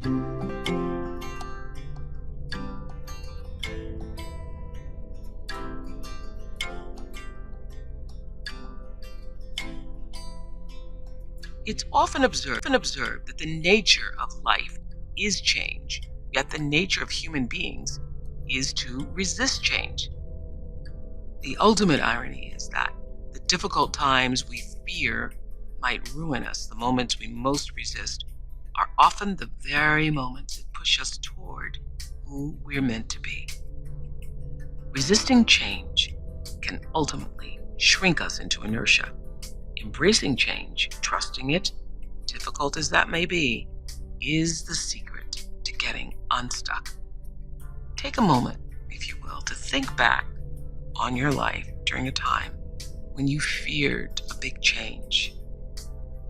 It's often observed that the nature of life is change, yet the nature of human beings is to resist change. The ultimate irony is that the difficult times we fear might ruin us, the moments we most resist, are often the very moments that push us toward who we're meant to be. Resisting change can ultimately shrink us into inertia. Embracing change, trusting it, difficult as that may be, is the secret to getting unstuck. Take a moment, if you will, to think back on your life during a time when you feared a big change.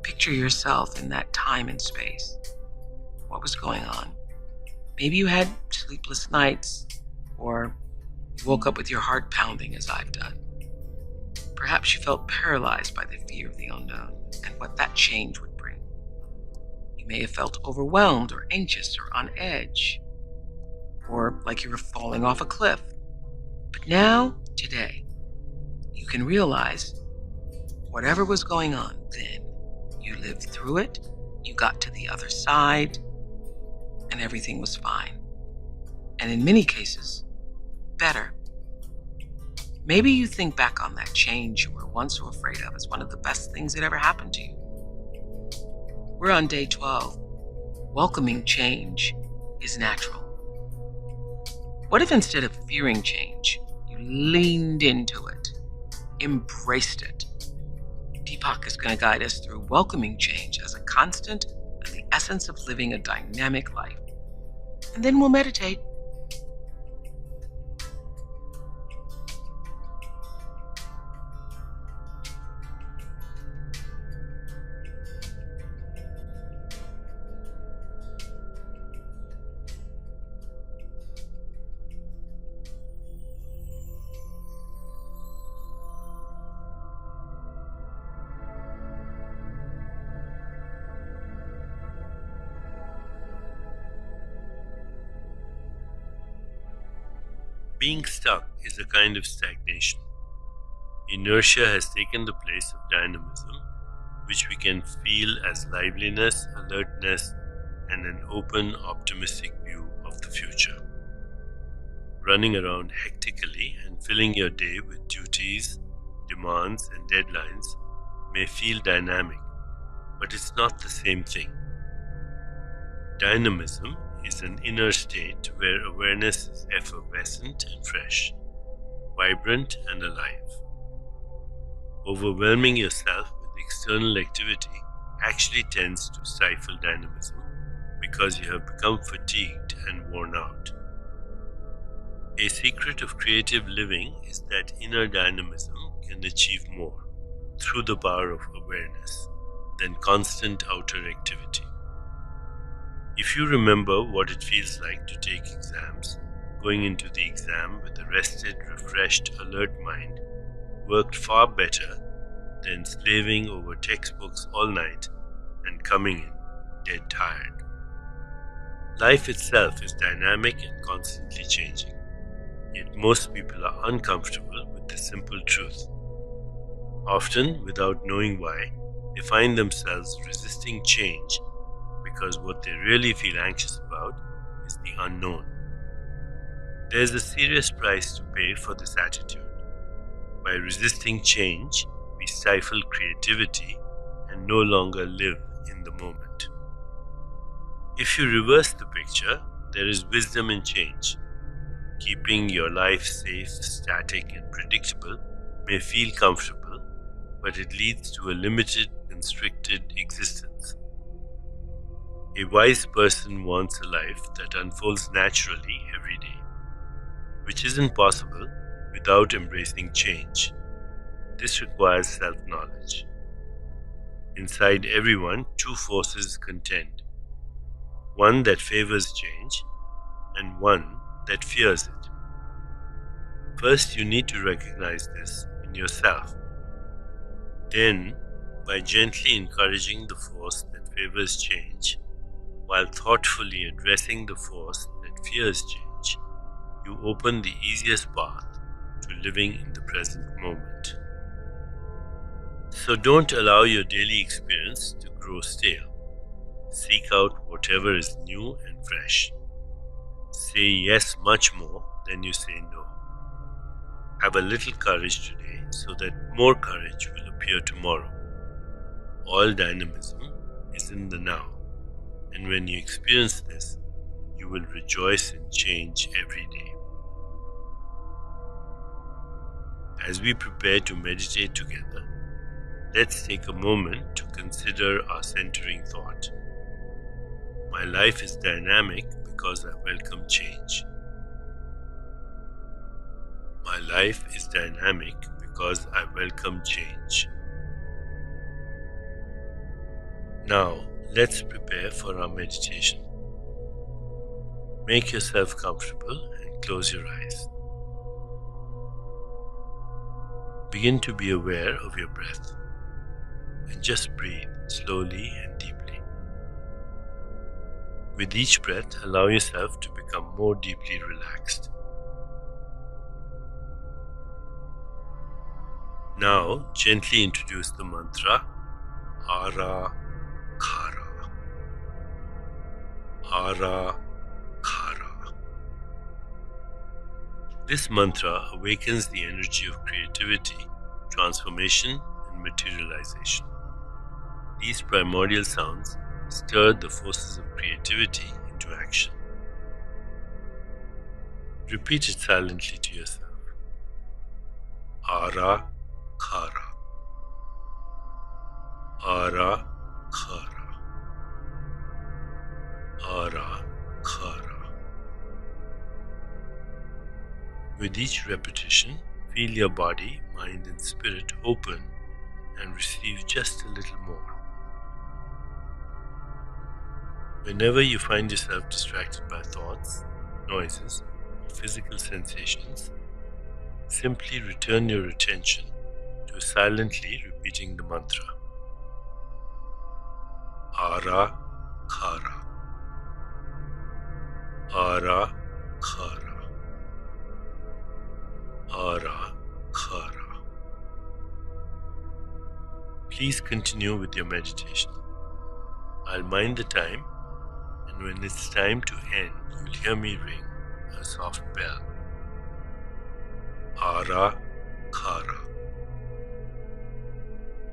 Picture yourself in that time and space. What was going on? Maybe you had sleepless nights, or you woke up with your heart pounding as I've done. Perhaps you felt paralyzed by the fear of the unknown and what that change would bring. You may have felt overwhelmed or anxious or on edge, or like you were falling off a cliff. But now, today, you can realize whatever was going on then, you lived through it, you got to the other side, and everything was fine. And in many cases, better. Maybe you think back on that change you were once so afraid of as one of the best things that ever happened to you. We're on day 12. Welcoming change is natural. What if instead of fearing change, you leaned into it, embraced it? Deepak is going to guide us through welcoming change as a constant and the essence of living a dynamic life. And then we'll meditate. Being stuck is a kind of stagnation. Inertia has taken the place of dynamism, which we can feel as liveliness, alertness, and an open, optimistic view of the future. Running around hectically and filling your day with duties, demands, and deadlines may feel dynamic, but it's not the same thing. Dynamism is an inner state where awareness is effervescent and fresh, vibrant and alive. Overwhelming yourself with external activity actually tends to stifle dynamism because you have become fatigued and worn out. A secret of creative living is that inner dynamism can achieve more through the power of awareness than constant outer activity. If you remember what it feels like to take exams, going into the exam with a rested, refreshed, alert mind worked far better than slaving over textbooks all night and coming in dead tired. Life itself is dynamic and constantly changing, yet most people are uncomfortable with the simple truth. Often, without knowing why, they find themselves resisting change because what they really feel anxious about is the unknown. There is a serious price to pay for this attitude. By resisting change, we stifle creativity and no longer live in the moment. If you reverse the picture, there is wisdom in change. Keeping your life safe, static, and predictable may feel comfortable, but it leads to a limited, constricted existence. A wise person wants a life that unfolds naturally every day, which isn't possible without embracing change. This requires self-knowledge. Inside everyone, two forces contend, one that favors change and one that fears it. First, you need to recognize this in yourself. Then, by gently encouraging the force that favors change, While thoughtfully addressing the force that fears change, you open the easiest path to living in the present moment. So don't allow your daily experience to grow stale. Seek out whatever is new and fresh. Say yes much more than you say no. Have a little courage today so that more courage will appear tomorrow. All dynamism is in the now, and when you experience this, you will rejoice in change every day. As we prepare to meditate together, let's take a moment to consider our centering thought. My life is dynamic because I welcome change. My life is dynamic because I welcome change. Now, let's prepare for our meditation. Make yourself comfortable and close your eyes. Begin to be aware of your breath and just breathe slowly and deeply. With each breath, allow yourself to become more deeply relaxed. Now, gently introduce the mantra Ara Khara. Ara Khara. This mantra awakens the energy of creativity, transformation, and materialization. These primordial sounds stir the forces of creativity into action. Repeat it silently to yourself. Ara Khara. Ara Khara. Ara Khara. With each repetition, feel your body, mind, and spirit open and receive just a little more. Whenever you find yourself distracted by thoughts, noises, or physical sensations, simply return your attention to silently repeating the mantra. Ara Khara. Ara Khara. Ara Khara. Please continue with your meditation. I'll mind the time, and when it's time to end, you'll hear me ring a soft bell. Ara Khara.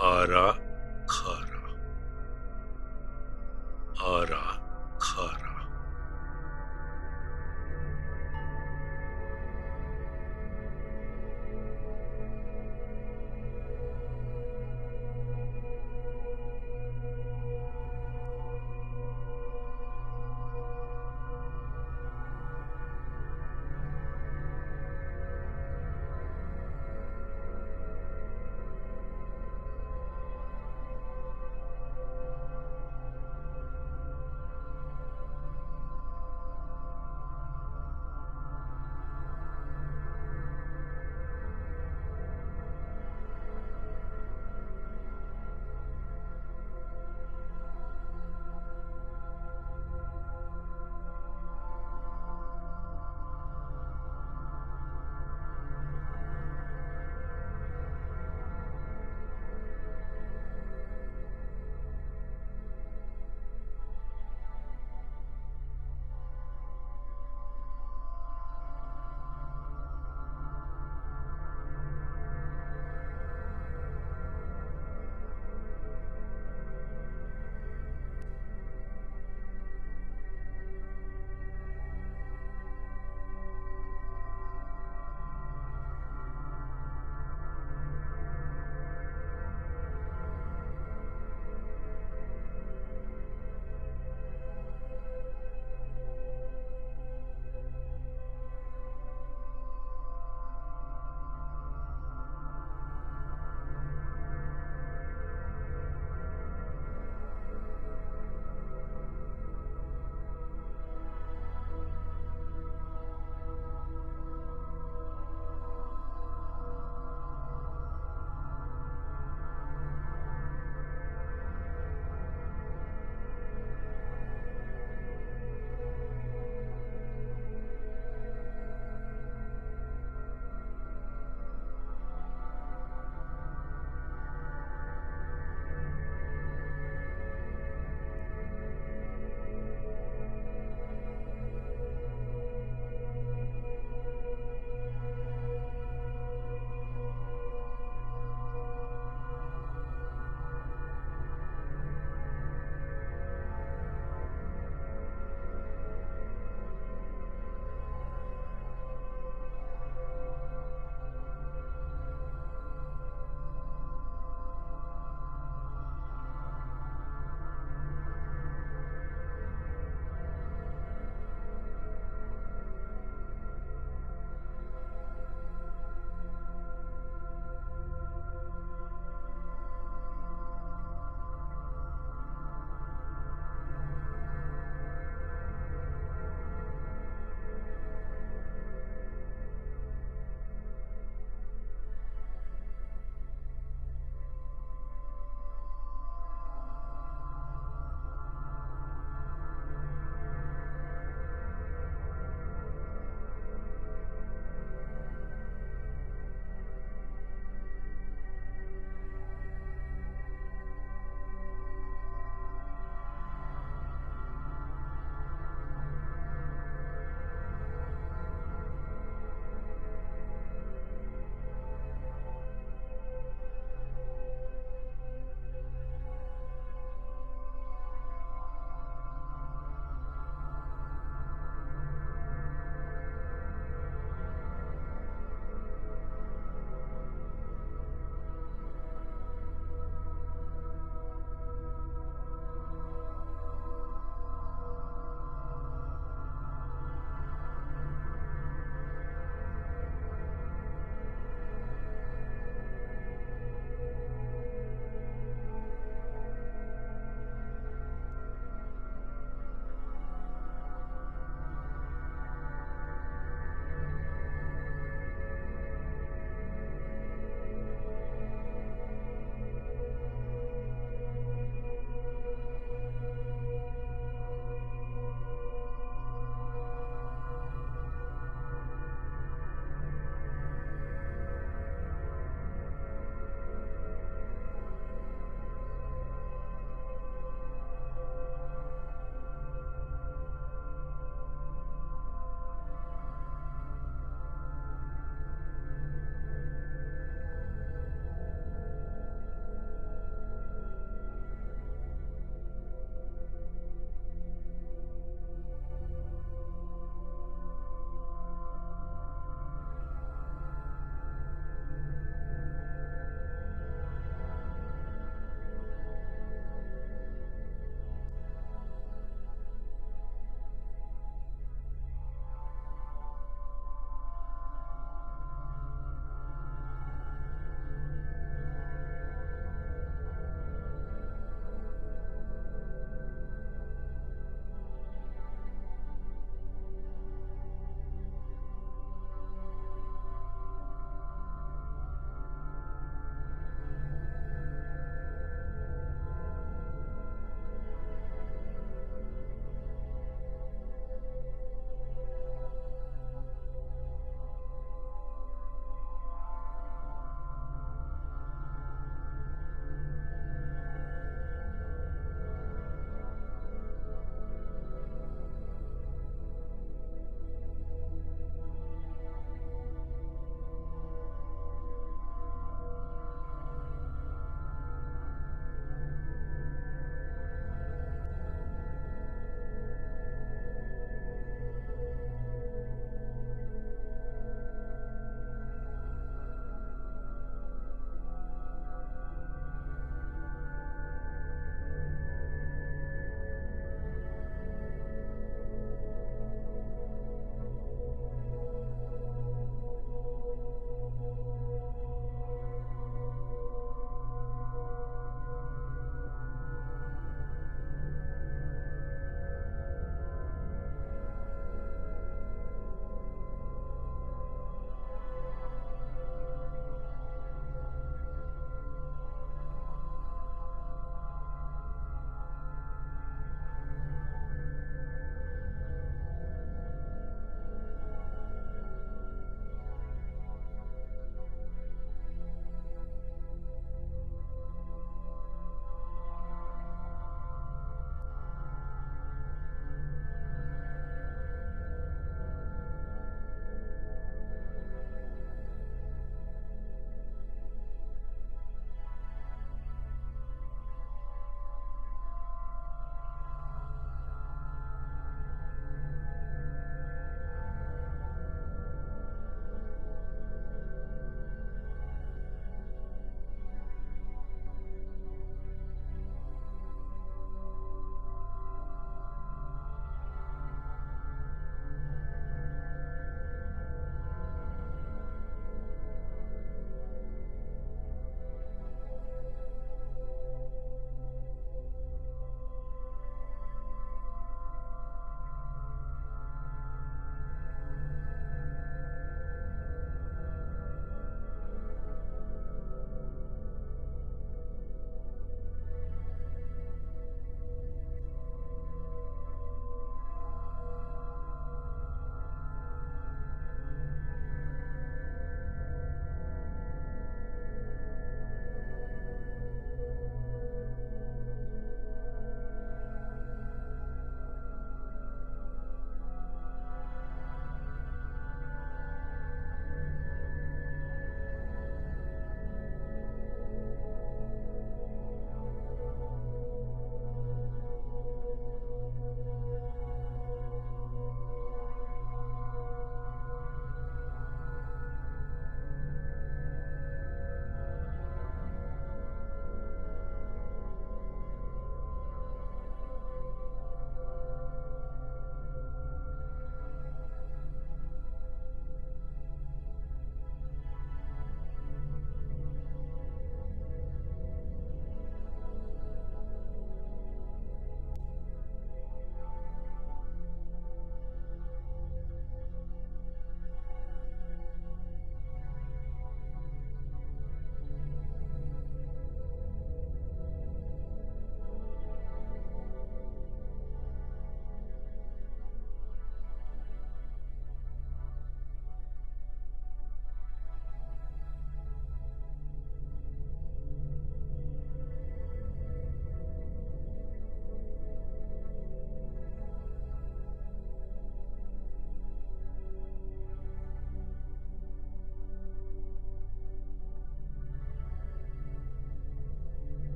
Ara Khara. Ara Khara.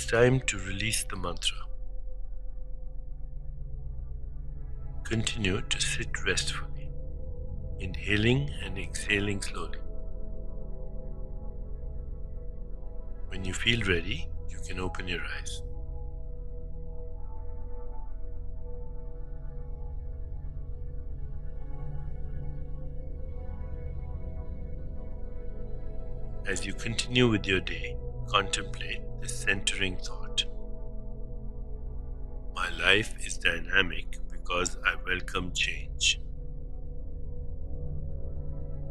it's time to release the mantra. Continue to sit restfully, inhaling and exhaling slowly. When you feel ready, you can open your eyes. As you continue with your day, contemplate this centering thought. My life is dynamic because I welcome change.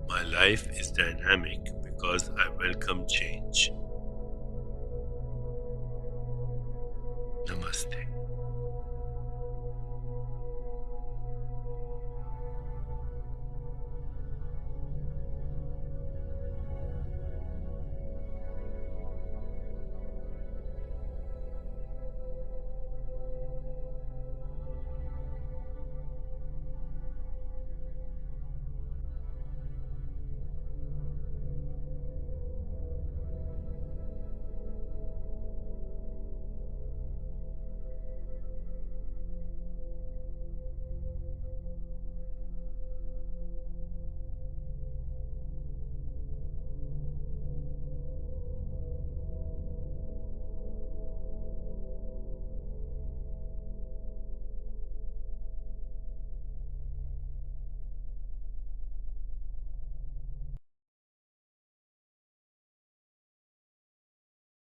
My life is dynamic because I welcome change. Namaste.